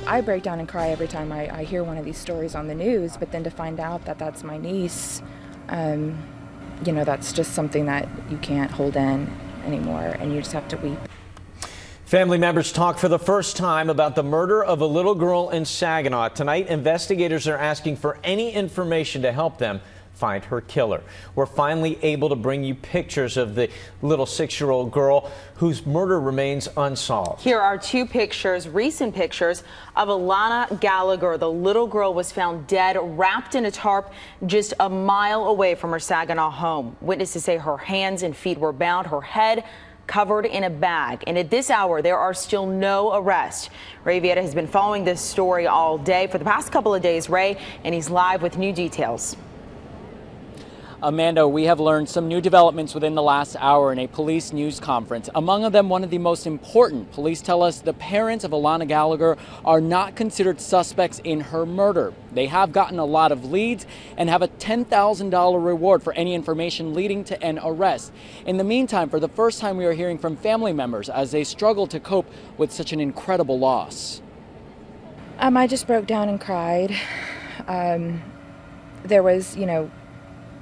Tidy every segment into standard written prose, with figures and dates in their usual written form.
I break down and cry every time I hear one of these stories on the news, but then to find out that that's my niece, you know, that's just something that you can't hold in anymore, and you just have to weep. Family members talk for the first time about the murder of a little girl in Saganaw. Tonight, investigators are asking for any information to help them find her killer. We're finally able to bring you pictures of the little 6-year-old girl whose murder remains unsolved. Here are 2 pictures, recent pictures of Alanna Gallagher. The little girl was found dead, wrapped in a tarp just a mile away from her Saganaw home. Witnesses say her hands and feet were bound, her head covered in a bag. And at this hour, there are still no arrests. Ray Vieta has been following this story all day for the past couple of days, Ray, and he's live with new details. Amanda, we have learned some new developments within the last hour in a police news conference. Among them, one of the most important. Police tell us the parents of Alanna Gallagher are not considered suspects in her murder. They have gotten a lot of leads and have a $10,000 reward for any information leading to an arrest. In the meantime, for the first time, we are hearing from family members as they struggle to cope with such an incredible loss. I just broke down and cried. There was,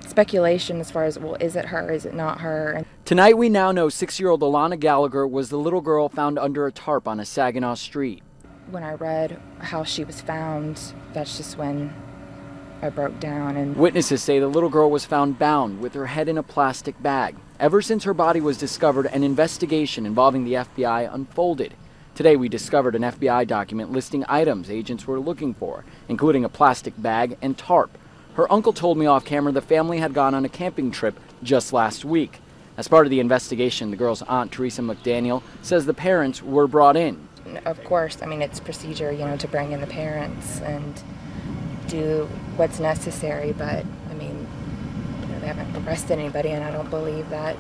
speculation as far as, well, is it her, is it not her? Tonight we now know 6-year-old Alanna Gallagher was the little girl found under a tarp on a Saginaw street. When I read how she was found, that's just when I broke down. And witnesses say the little girl was found bound with her head in a plastic bag. Ever since her body was discovered, an investigation involving the FBI unfolded. Today we discovered an FBI document listing items agents were looking for, including a plastic bag and tarp. Her uncle told me off camera the family had gone on a camping trip just last week. As part of the investigation, the girl's aunt, Teresa McDaniel, says the parents were brought in. Of course, it's procedure, to bring in the parents and do what's necessary, but, they haven't arrested anybody, and I don't believe that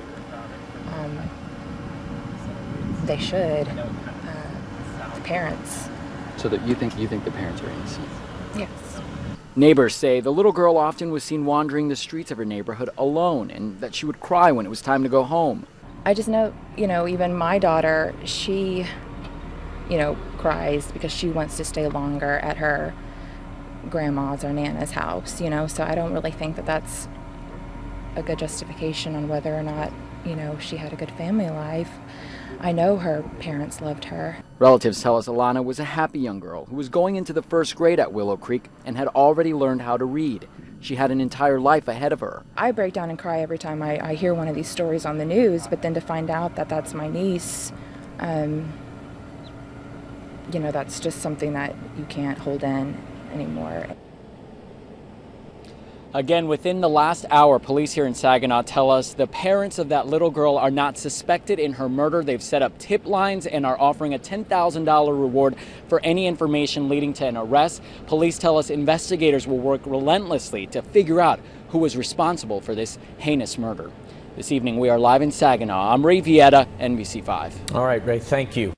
they should, the parents. So that you think the parents are innocent? Yes. Neighbors say the little girl often was seen wandering the streets of her neighborhood alone, and that she would cry when it was time to go home. I just know, even my daughter, she, cries because she wants to stay longer at her grandma's or nana's house, so I don't really think that that's a good justification on whether or not, she had a good family life. I know her parents loved her. Relatives tell us Alanna was a happy young girl who was going into the 1st grade at Willow Creek and had already learned how to read. She had an entire life ahead of her. I break down and cry every time I hear one of these stories on the news, but then to find out that that's my niece, that's just something that you can't hold in anymore. Again, within the last hour, police here in Saginaw tell us the parents of that little girl are not suspected in her murder. They've set up tip lines and are offering a $10,000 reward for any information leading to an arrest. Police tell us investigators will work relentlessly to figure out who was responsible for this heinous murder. This evening, we are live in Saginaw. I'm Ray Vieta, NBC5. All right, Ray, thank you.